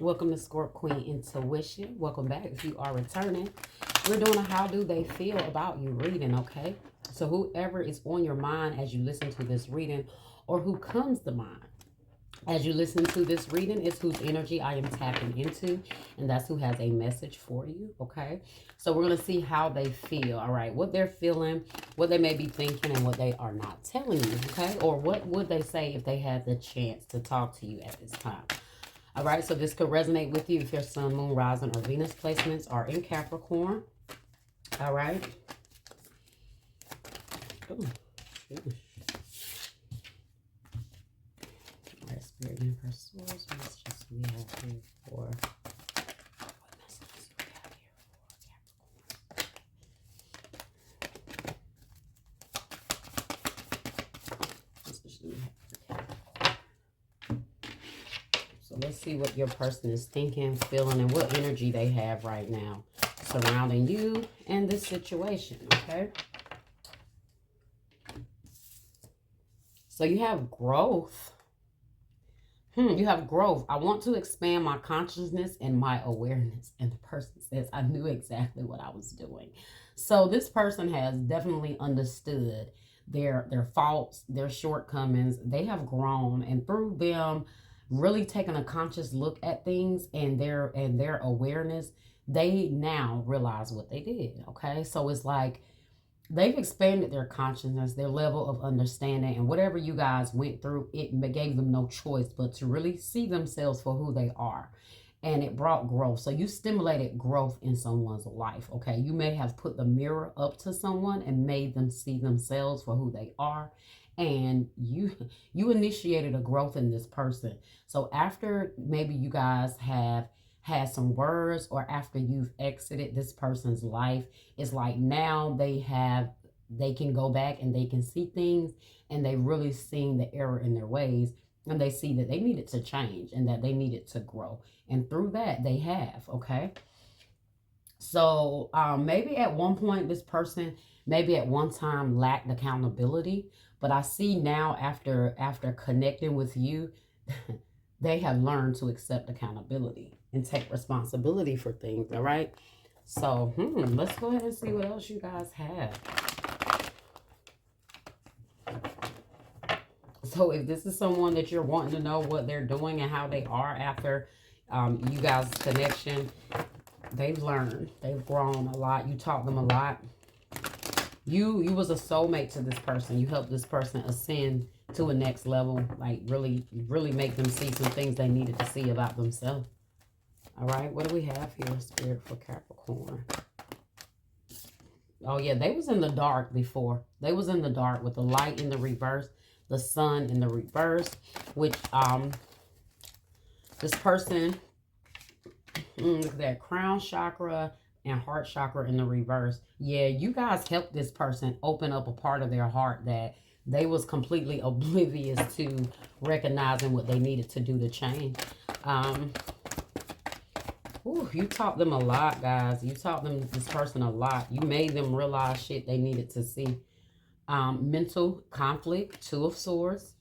Welcome to Scorp Queen Intuition. Welcome back if you are returning. We're doing a how do they feel about you reading, okay? So whoever is on your mind as you listen to this reading or who comes to mind as you listen to this reading is whose energy I am tapping into, and that's who has a message for you, okay? So we're going to see how they feel, all right? What they're feeling, what they may be thinking, and what they are not telling you, okay? Or what would they say if they had the chance to talk to you at this time? All right, so this could resonate with you if your sun, moon, rising, or Venus placements are in Capricorn. All right. Ooh, all right, Spirit and for source. Let's just we have here for what messages do we have here for Capricorn? So let's see what your person is thinking, feeling, and what energy they have right now surrounding you and this situation, okay? So you have growth. You have growth. I want to expand my consciousness and my awareness. And the person says, I knew exactly what I was doing. So this person has definitely understood their faults, their shortcomings. They have grown, and through them really taking a conscious look at things and their awareness, they now realize what they did. Okay, so it's like they've expanded their consciousness, their level of understanding, and whatever you guys went through, it gave them no choice but to really see themselves for who they are. And it brought growth. So you stimulated growth in someone's life. Okay, you may have put the mirror up to someone and made them see themselves for who they are, and you initiated a growth in this person. So after maybe you guys have had some words, or after you've exited this person's life, it's like now they can go back and they can see things, and they really seen the error in their ways, and they see that they needed to change and that they needed to grow, and through that they have. Okay, so maybe at one point this person maybe at one time lacked accountability, but I see now after connecting with you, they have learned to accept accountability and take responsibility for things. All right, so let's go ahead and see what else you guys have. So if this is someone that you're wanting to know what they're doing and how they are after you guys' connection, they've learned, they've grown a lot. You taught them a lot. You was a soulmate to this person. You helped this person ascend to a next level, like really make them see some things they needed to see about themselves. All right, what do we have here, Spirit, for Capricorn? Oh yeah, they was in the dark before. They was in the dark with the light in the reverse, the sun in the reverse, which this person, that crown chakra and heart chakra in the reverse. Yeah, you guys helped this person open up a part of their heart that they was completely oblivious to, recognizing what they needed to do to change. You taught them a lot, guys. You taught them, this person, a lot. You made them realize shit they needed to see. Mental conflict, Two of Swords.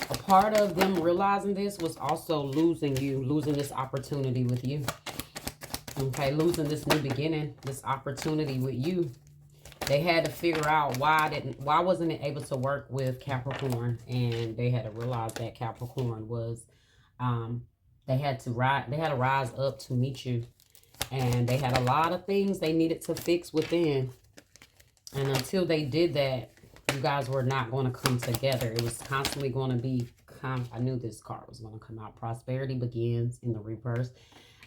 A part of them realizing this was also losing you, losing this opportunity with you. Okay, losing this new beginning, this opportunity with you. They had to figure out why wasn't it able to work with Capricorn, and they had to realize that Capricorn was they had to rise up to meet you, and they had a lot of things they needed to fix within, and until they did that, you guys were not going to come together. It was constantly going to be I knew this card was going to come out. Prosperity begins in the reverse.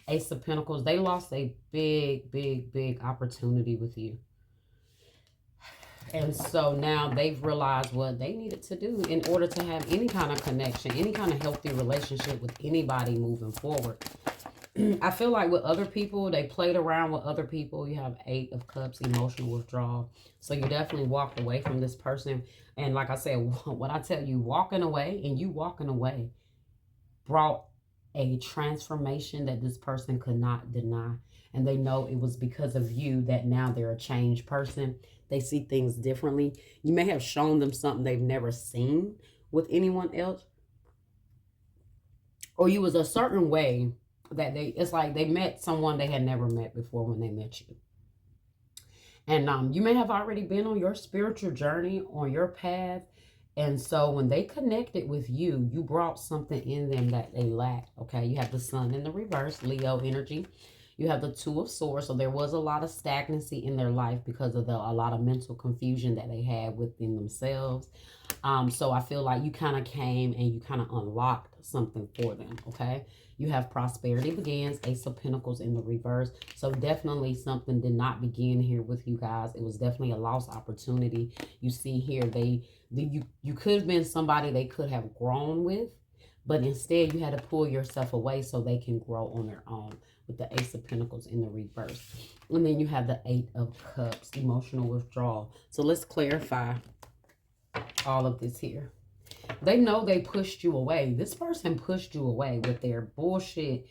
Ace of Pentacles. They lost a big opportunity with you. And so now they've realized what they needed to do in order to have any kind of connection, any kind of healthy relationship with anybody moving forward. I feel like with other people, they played around with other people. You have Eight of Cups, emotional withdrawal. So you definitely walked away from this person. And like I said, what I tell you, walking away brought a transformation that this person could not deny. And they know it was because of you that now they're a changed person. They see things differently. You may have shown them something they've never seen with anyone else. or you was a certain way that it's like they met someone they had never met before when they met you. And you may have already been on your spiritual journey, on your path. And so when they connected with you, you brought something in them that they lacked. Okay. You have the sun in the reverse, Leo energy. You have the Two of Swords. So there was a lot of stagnancy in their life because of a lot of mental confusion that they had within themselves. So I feel like you kind of came and you kind of unlocked something for them. Okay. You have prosperity begins, Ace of Pentacles in the reverse. So definitely something did not begin here with you guys. It was definitely a lost opportunity. You see here, you could have been somebody they could have grown with, but instead you had to pull yourself away so they can grow on their own with the Ace of Pentacles in the reverse. And then you have the Eight of Cups, emotional withdrawal. So let's clarify all of this here. They know they pushed you away. This person pushed you away with their bullshit,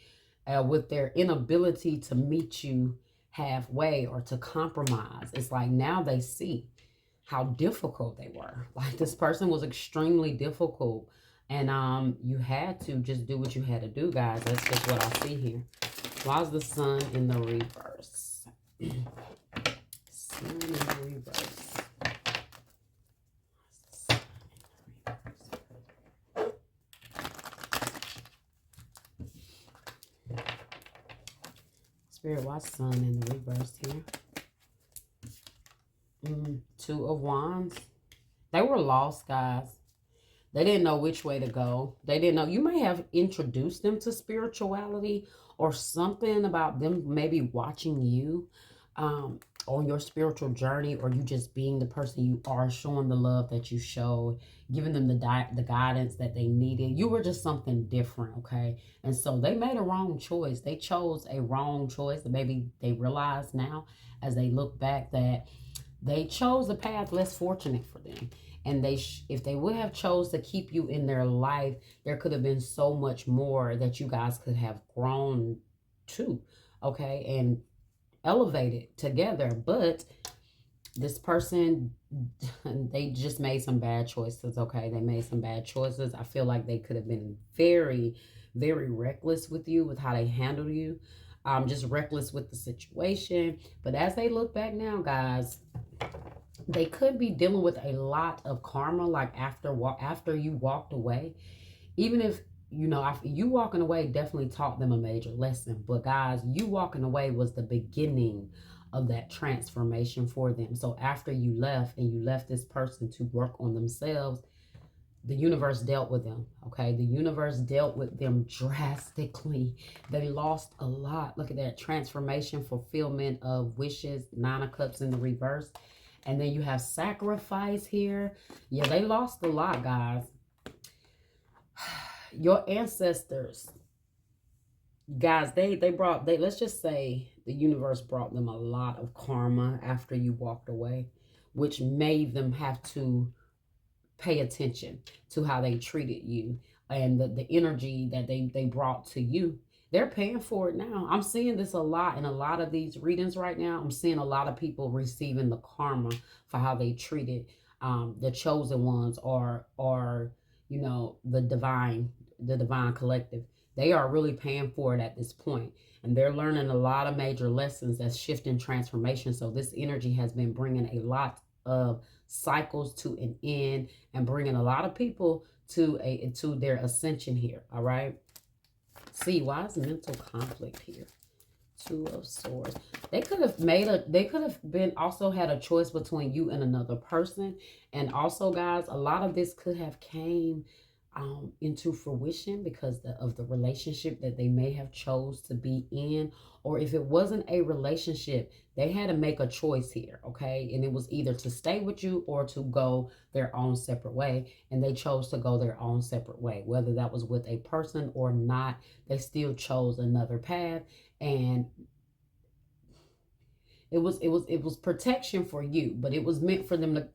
with their inability to meet you halfway or to compromise. It's like now they see how difficult they were. Like this person was extremely difficult. And you had to just do what you had to do, guys. That's just what I see here. Why is the sun in the reverse? Sun in the reverse. Spirit, why sun in the reverse here? Two of Wands. They were lost, guys. They didn't know which way to go. They didn't know. You may have introduced them to spirituality or something about them maybe watching you on your spiritual journey, or you just being the person you are, showing the love that you showed, giving them the guidance that they needed. You were just something different, okay? And so they made a wrong choice. They chose a wrong choice that maybe they realize now as they look back that they chose a path less fortunate for them. And if they would have chose to keep you in their life, there could have been so much more that you guys could have grown to, okay, and elevated together. But this person, they just made some bad choices, okay? They made some bad choices. I feel like they could have been very, very reckless with you, with how they handled you. Just reckless with the situation. But as they look back now, guys, they could be dealing with a lot of karma, like after you walked away. Even if, you know, you walking away definitely taught them a major lesson. But guys, you walking away was the beginning of that transformation for them. So after you left and you left this person to work on themselves, the universe dealt with them, okay? The universe dealt with them drastically. They lost a lot. Look at that transformation, fulfillment of wishes, Nine of Cups in the reverse. And then you have sacrifice here. Yeah, they lost a lot, guys. Your ancestors, guys, let's just say the universe brought them a lot of karma after you walked away, which made them have to pay attention to how they treated you and the energy that they brought to you. They're paying for it now. I'm seeing this a lot in a lot of these readings right now. I'm seeing a lot of people receiving the karma for how they treated the chosen ones, or you know, the divine collective. They are really paying for it at this point, and they're learning a lot of major lessons that's shifting transformation. So this energy has been bringing a lot of cycles to an end and bringing a lot of people to their ascension here. All right. See, why is mental conflict here? Two of Swords. They could have also had a choice between you and another person. And also, guys, a lot of this could have came into fruition because of the relationship that they may have chose to be in. Or if it wasn't a relationship, they had to make a choice here, okay? And it was either to stay with you or to go their own separate way. And they chose to go their own separate way. Whether that was with a person or not, they still chose another path. And it was protection for you, but it was meant for them to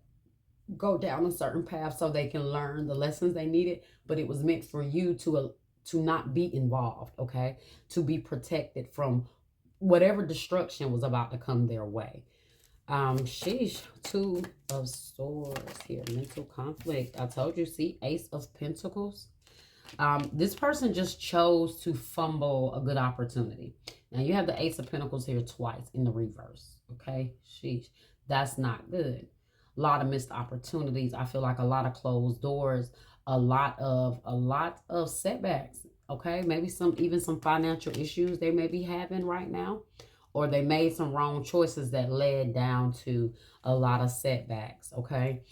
go down a certain path so they can learn the lessons they needed. But it was meant for you to not be involved, okay? To be protected from whatever destruction was about to come their way. Sheesh, Two of Swords here, mental conflict. I told you, see, Ace of Pentacles. This person just chose to fumble a good opportunity. Now you have the Ace of Pentacles here twice in the reverse. Okay, sheesh, that's not good. A lot of missed opportunities. I feel like a lot of closed doors, a lot of setbacks. Okay, maybe even some financial issues they may be having right now, or they made some wrong choices that led down to a lot of setbacks. Okay,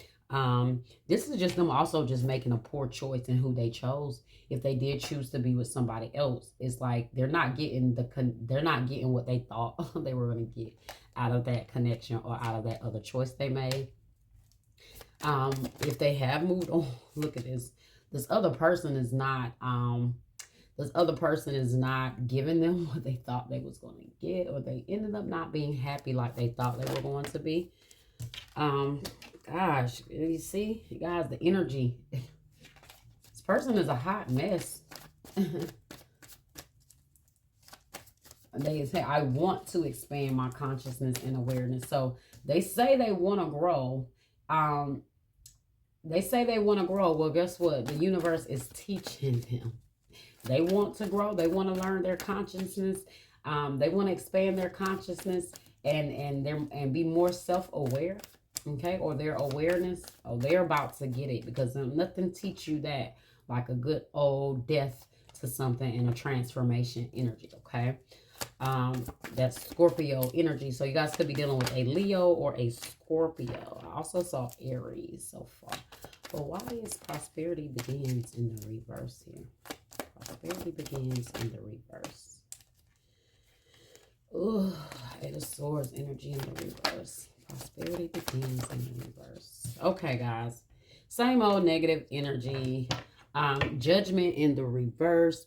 this is just them also just making a poor choice in who they chose. If they did choose to be with somebody else, it's like they're not getting what they thought they were going to get out of that connection or out of that other choice they made. If they have moved on, look at this. This other person is not giving them what they thought they was going to get, or they ended up not being happy like they thought they were going to be. Gosh, you see, guys, the energy. This person is a hot mess. They say, I want to expand my consciousness and awareness. So they say they want to grow. They say they want to grow. Well, guess what? The universe is teaching them. They want to grow. They want to learn their consciousness. They want to expand their consciousness and be more self-aware. Okay, or their awareness. Oh, they're about to get it, because nothing teach you that like a good old death to something and a transformation energy. Okay, that's Scorpio energy. So you guys could be dealing with a Leo or a Scorpio. I also saw Aries so far. But why is prosperity begins in the reverse here? Prosperity begins in the reverse. Ooh, Eight of Swords energy in the reverse. Prosperity begins in the reverse. Okay, guys. Same old negative energy. Judgment in the reverse.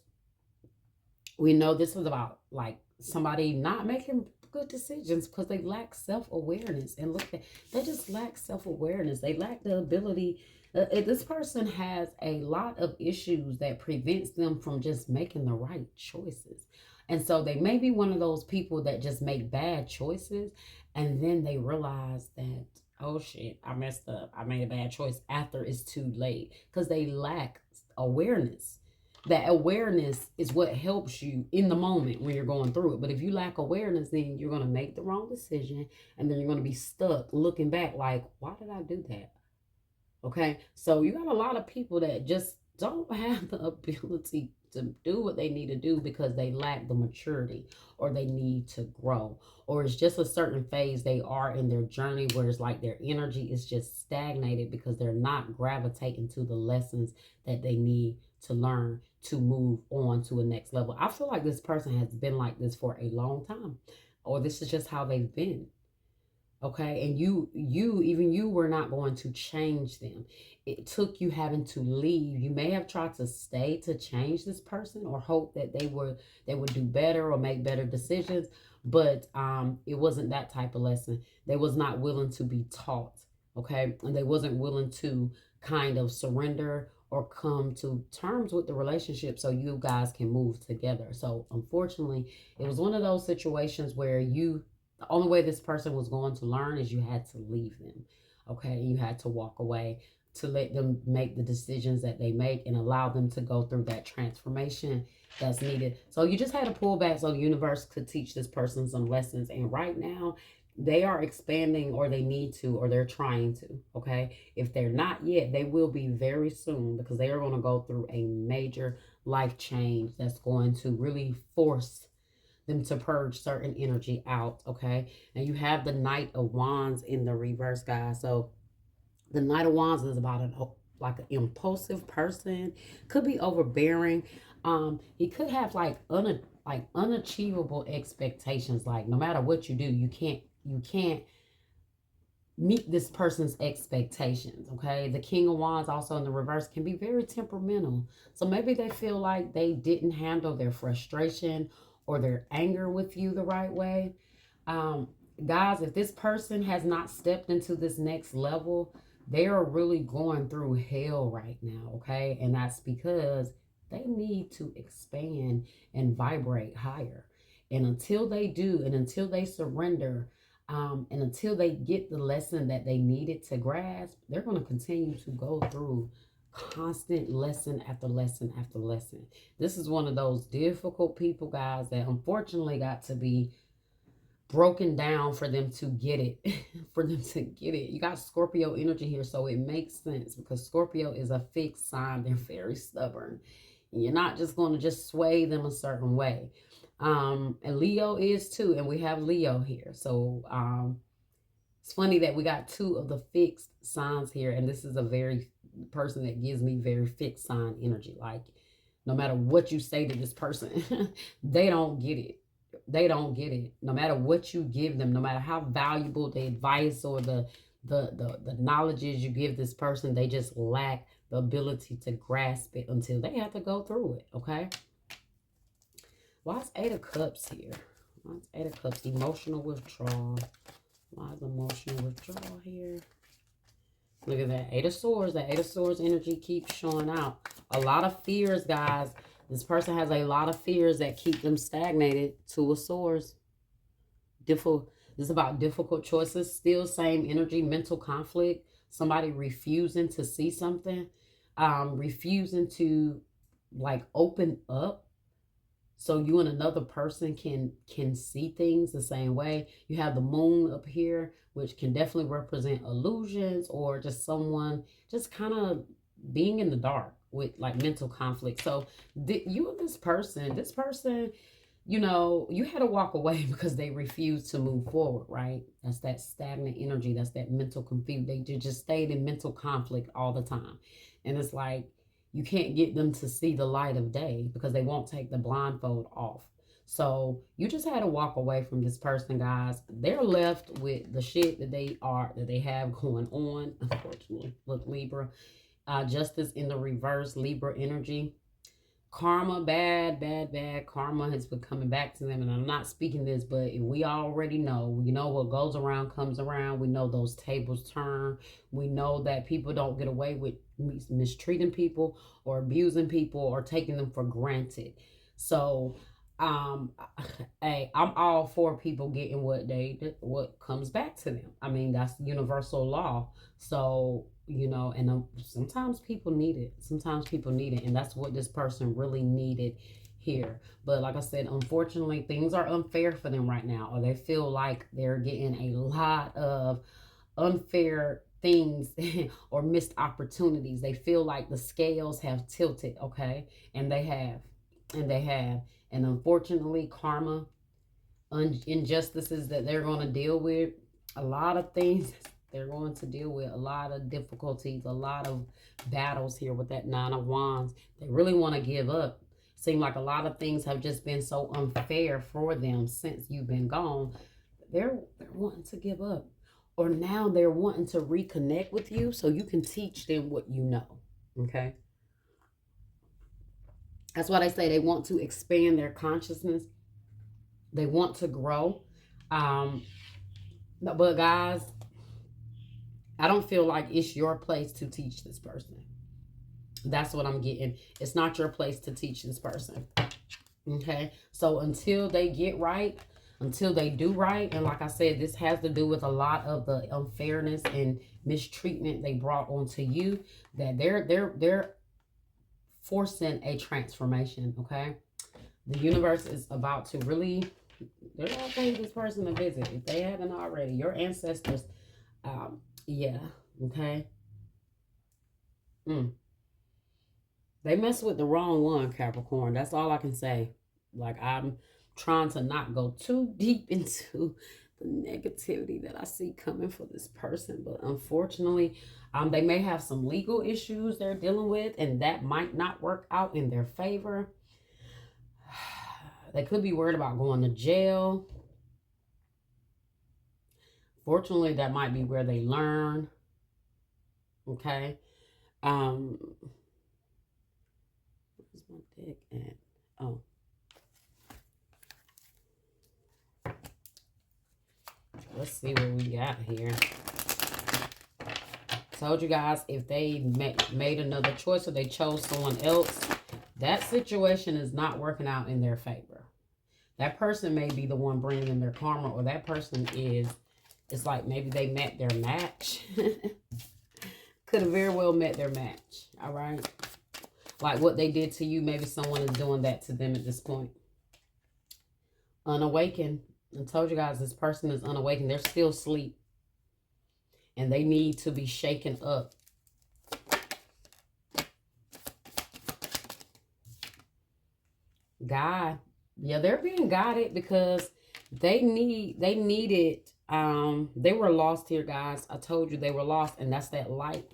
We know this is about like somebody not making good decisions because they lack self-awareness. And look, they just lack self-awareness. They lack the ability. This person has a lot of issues that prevents them from just making the right choices. And so they may be one of those people that just make bad choices, and then they realize that, oh shit, I messed up. I made a bad choice after it's too late, because they lack awareness. That awareness is what helps you in the moment when you're going through it. But if you lack awareness, then you're going to make the wrong decision, and then you're going to be stuck looking back like, why did I do that? Okay, so you got a lot of people that just don't have the ability to do what they need to do because they lack the maturity, or they need to grow, or it's just a certain phase they are in their journey where it's like their energy is just stagnated because they're not gravitating to the lessons that they need to learn to move on to a next level. I feel like this person has been like this for a long time, or this is just how they've been. Okay, and you were not going to change them. It took you having to leave. You may have tried to stay to change this person, or hope that they would do better or make better decisions, but it wasn't that type of lesson. They was not willing to be taught. Okay, and they wasn't willing to kind of surrender or come to terms with the relationship so you guys can move together. So unfortunately, it was one of those situations where the only way this person was going to learn is you had to leave them. Okay, you had to walk away to let them make the decisions that they make and allow them to go through that transformation that's needed. So you just had to pull back so the universe could teach this person some lessons. And right now, they are expanding, or they need to, or they're trying to. Okay, if they're not yet, they will be very soon, because they are going to go through a major life change that's going to really force them to purge certain energy out. Okay, and you have the Knight of Wands in the reverse, guys. So the Knight of Wands is about an impulsive person, could be overbearing. He could have like unachievable expectations. Like no matter what you do, you can't meet this person's expectations. Okay, the King of Wands also in the reverse can be very temperamental. So maybe they feel like they didn't handle their frustration or their anger with you the right way. um Guys, if this person has not stepped into this next level, they are really going through hell right now. Okay, and that's because they need to expand and vibrate higher. And until they do, and until they surrender, and until they get the lesson that they needed to grasp, they're going to continue to go through Constant lesson after lesson after lesson. This is one of those difficult people, guys, that unfortunately got to be broken down for them to get it. For them to get it. You got Scorpio energy here, so it makes sense because Scorpio is a fixed sign. They're very stubborn. And you're not just going to just sway them a certain way. And Leo is too, and we have Leo here. So it's funny that we got two of the fixed signs here, and this is a very person that gives me very fixed sign energy. Like, no matter what you say to this person, they don't get it. They don't get it. No matter what you give them, no matter how valuable the advice or the knowledge is you give this person, they just lack the ability to grasp it until they have to go through it. Okay. Why is Eight of Cups here? Why is Eight of Cups? Emotional withdrawal. Why is emotional withdrawal here? Look at that. Eight of Swords. That Eight of Swords energy keeps showing out. A lot of fears, guys. This person has a lot of fears that keep them stagnated. Two of Swords. This is about difficult choices. Still same energy. Mental conflict. Somebody refusing to see something. Refusing to, like, open up. So you and another person can see things the same way. You have the moon up here, which can definitely represent illusions or just someone just kind of being in the dark with like mental conflict. So you and this person, you know, you had to walk away because they refused to move forward, right? That's that stagnant energy. That's that mental confusion. They just stayed in mental conflict all the time. And it's like, you can't get them to see the light of day because they won't take the blindfold off. So you just had to walk away from this person, guys. They're left with the shit that they have going on, unfortunately. Look, Libra. Justice in the reverse, Libra energy. Karma, bad karma has been coming back to them. And I'm not speaking this, but we already know. We know what goes around comes around. We know those tables turn. We know that people don't get away with mistreating people or abusing people or taking them for granted. So, hey, I'm all for people getting what comes back to them. I mean, that's universal law. So, you know, and sometimes people need it. Sometimes people need it. And that's what this person really needed here. But like I said, unfortunately, things are unfair for them right now. Or they feel like they're getting a lot of unfair things or missed opportunities. They feel like the scales have tilted, okay? And they have. And they have. And unfortunately, karma, injustices that they're going to deal with, a lot of things they're going to deal with, a lot of difficulties, a lot of battles here with that Nine of Wands. They really want to give up. Seem like a lot of things have just been so unfair for them since you've been gone. They're wanting to give up. Or now they're wanting to reconnect with you so you can teach them what you know. Okay? That's why they say they want to expand their consciousness. They want to grow. But guys, I don't feel like it's your place to teach this person. That's what I'm getting. It's not your place to teach this person. Okay? So until they get right, until they do right, and like I said, this has to do with a lot of the unfairness and mistreatment they brought onto you, that they're forcing a transformation, okay? The universe is about to really, they're going to pay this person a visit if they haven't already. Your ancestors, yeah, okay? They mess with the wrong one, Capricorn. That's all I can say. Like, I'm trying to not go too deep into the negativity that I see coming for this person. But unfortunately, they may have some legal issues they're dealing with, and that might not work out in their favor. They could be worried about going to jail. Fortunately, that might be where they learn. Okay. Where's my deck at? Oh. Let's see what we got here. Told you guys, if they made another choice or they chose someone else, that situation is not working out in their favor. That person may be the one bringing in their karma, or that person is, it's like maybe they met their match. Could have very well met their match. All right. Like what they did to you, maybe someone is doing that to them at this point. Unawakened. I told you guys this person is unawakened. They're still asleep. And they need to be shaken up. God. Yeah, they're being guided because they needed, they were lost here, guys. I told you they were lost, and that's that light.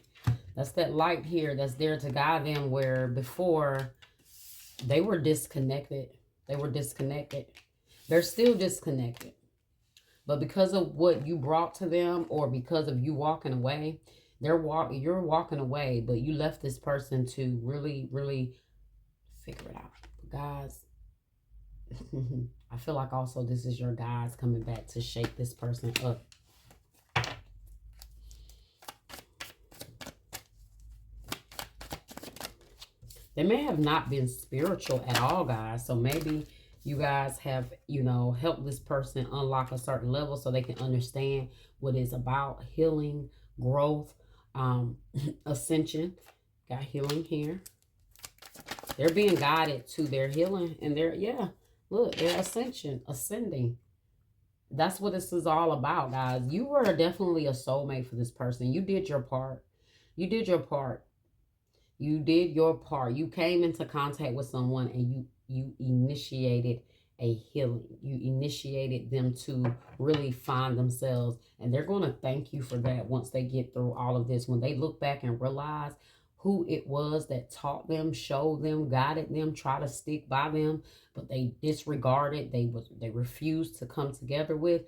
That's that light here that's there to guide them, where before they were disconnected. They were disconnected. They're still disconnected. But because of what you brought to them, or because of you walking away, you're walking away, but you left this person to really, really figure it out. Guys, I feel like also this is your guys coming back to shake this person up. They may have not been spiritual at all, guys. So maybe you guys have, helped this person unlock a certain level so they can understand what it's about. Healing, growth, ascension. Got healing here. They're being guided to their healing and their, their ascending. That's what this is all about, guys. You were definitely a soulmate for this person. You did your part. You did your part. You did your part. You came into contact with someone and you initiated a healing. You initiated them to really find themselves. And they're going to thank you for that once they get through all of this. When they look back and realize who it was that taught them, showed them, guided them, tried to stick by them, but they disregarded, they refused to come together with,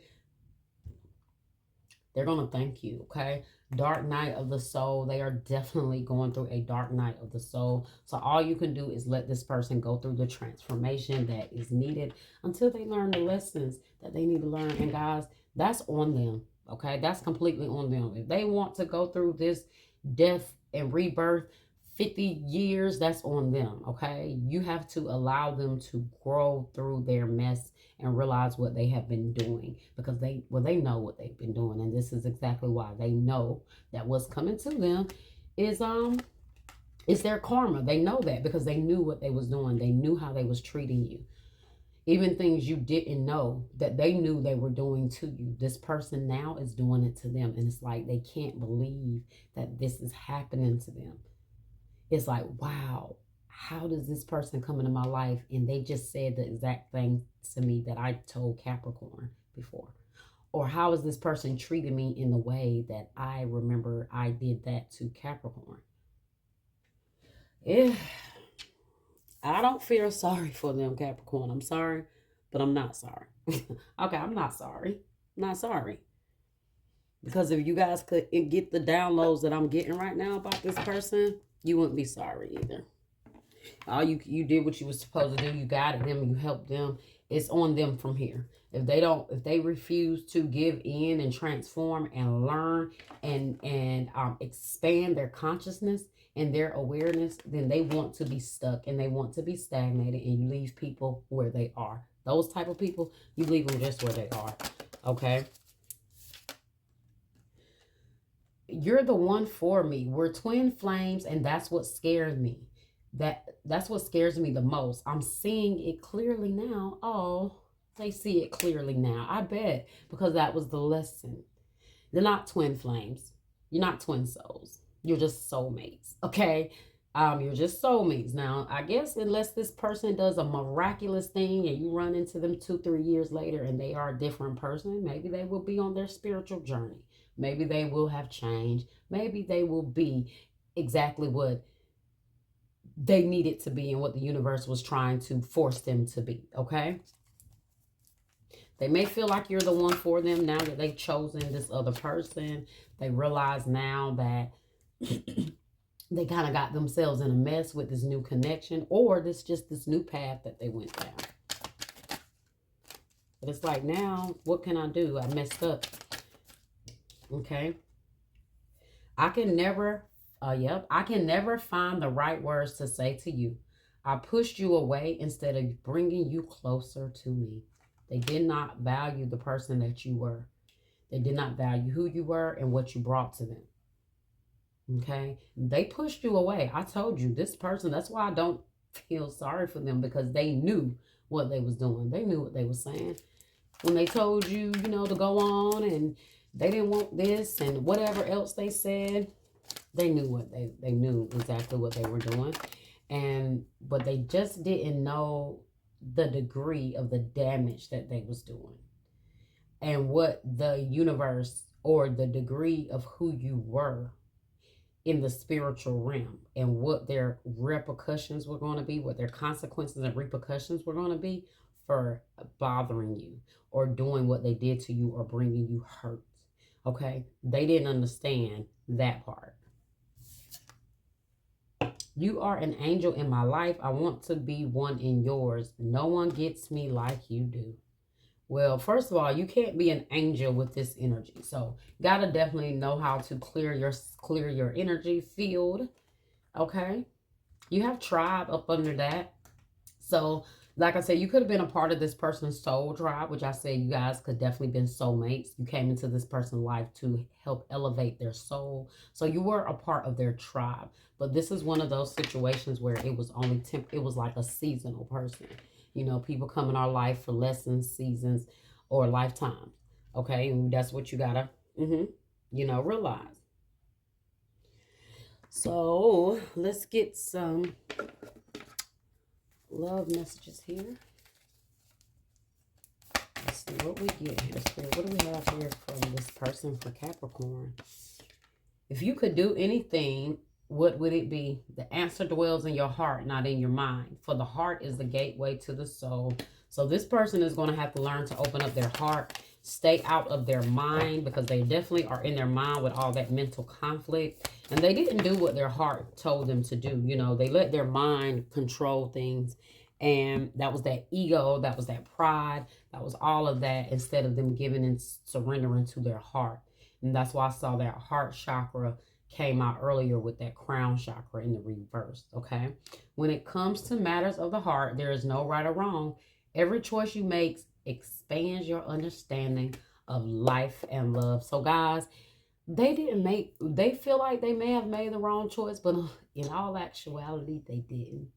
they're going to thank you, okay? Dark night of the soul. They are definitely going through a dark night of the soul. So all you can do is let this person go through the transformation that is needed until they learn the lessons that they need to learn. And guys, that's on them, okay? That's completely on them. If they want to go through this death and rebirth 50 years, that's on them, okay? You have to allow them to grow through their mess and realize what they have been doing, because they know what they've been doing, and this is exactly why they know that what's coming to them is their karma. They know that because they knew what they was doing. They knew how they was treating you. Even things you didn't know that they knew they were doing to you. This person now is doing it to them, and it's like they can't believe that this is happening to them. It's like, wow, how does this person come into my life and they just said the exact thing to me that I told Capricorn before? Or how is this person treating me in the way that I remember I did that to Capricorn? Yeah, I don't feel sorry for them, Capricorn. I'm sorry, but I'm not sorry. Okay, I'm not sorry. I'm not sorry. Because if you guys could get the downloads that I'm getting right now about this person, you wouldn't be sorry either. All you did what you were supposed to do. You guided them. You helped them. It's on them from here. If they refuse to give in and transform and learn and expand their consciousness and their awareness, then they want to be stuck and they want to be stagnated, and you leave people where they are. Those type of people, you leave them just where they are. Okay? You're the one for me. We're twin flames, and that's what scares me. That's what scares me the most. I'm seeing it clearly now. Oh, they see it clearly now. I bet, because that was the lesson. They're not twin flames. You're not twin souls. You're just soulmates. Okay? You're just soulmates. Now, I guess unless this person does a miraculous thing and you run into them 2-3 years later and they are a different person, maybe they will be on their spiritual journey. Maybe they will have changed. Maybe they will be exactly what they needed to be and what the universe was trying to force them to be, okay? They may feel like you're the one for them now that they've chosen this other person. They realize now that they kind of got themselves in a mess with this new connection, or this new path that they went down. But it's like, now, what can I do? I messed up. Okay. I can never find the right words to say to you. I pushed you away instead of bringing you closer to me. They did not value the person that you were. They did not value who you were and what you brought to them. Okay. They pushed you away. I told you this person, that's why I don't feel sorry for them, because they knew what they was doing. They knew what they was saying. When they told you, you know, to go on and they didn't want this and whatever else they said, they knew what they knew exactly what they were doing. And but they just didn't know the degree of the damage that they was doing, and what the universe, or the degree of who you were in the spiritual realm, and what their repercussions were going to be, what their consequences and repercussions were going to be for bothering you or doing what they did to you or bringing you hurt. Okay? They didn't understand that part. You are an angel in my life. I want to be one in yours. No one gets me like you do. Well, first of all, you can't be an angel with this energy. So, gotta definitely know how to clear your energy field. Okay? You have tribe up under that. So, like I said, you could have been a part of this person's soul tribe, which I say you guys could definitely been soulmates. You came into this person's life to help elevate their soul. So you were a part of their tribe. But this is one of those situations where it was only it was like a seasonal person. You know, people come in our life for lessons, seasons, or lifetimes. Okay, and that's what you gotta, you know, realize. So let's get some love messages here. Let's see what we get here. Spirit, what do we have here from this person for Capricorn? If you could do anything, what would it be? The answer dwells in your heart, not in your mind. For the heart is the gateway to the soul. So this person is going to have to learn to open up their heart, stay out of their mind, because they definitely are in their mind with all that mental conflict. And they didn't do what their heart told them to do. You know, they let their mind control things. And that was that ego, that was that pride, that was all of that, instead of them giving and surrendering to their heart. And that's why I saw that heart chakra came out earlier with that crown chakra in the reverse, okay? When it comes to matters of the heart, there is no right or wrong. Every choice you make expands your understanding of life and love. So guys, they feel like they may have made the wrong choice, but in all actuality, they didn't.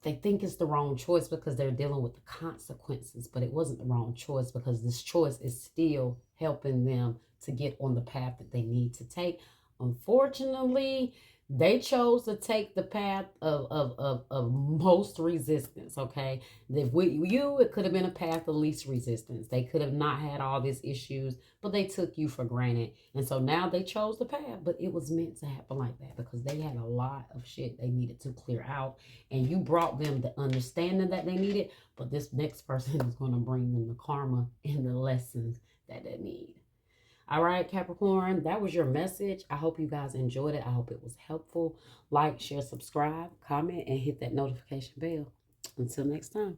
They think it's the wrong choice because they're dealing with the consequences, but it wasn't the wrong choice, because this choice is still helping them to get on the path that they need to take. Unfortunately, they chose to take the path of most resistance, okay? If with you, it could have been a path of least resistance. They could have not had all these issues, but they took you for granted. And so now they chose the path, but it was meant to happen like that because they had a lot of shit they needed to clear out. And you brought them the understanding that they needed, but this next person is going to bring them the karma and the lessons that they need. All right, Capricorn, that was your message. I hope you guys enjoyed it. I hope it was helpful. Like, share, subscribe, comment, and hit that notification bell. Until next time.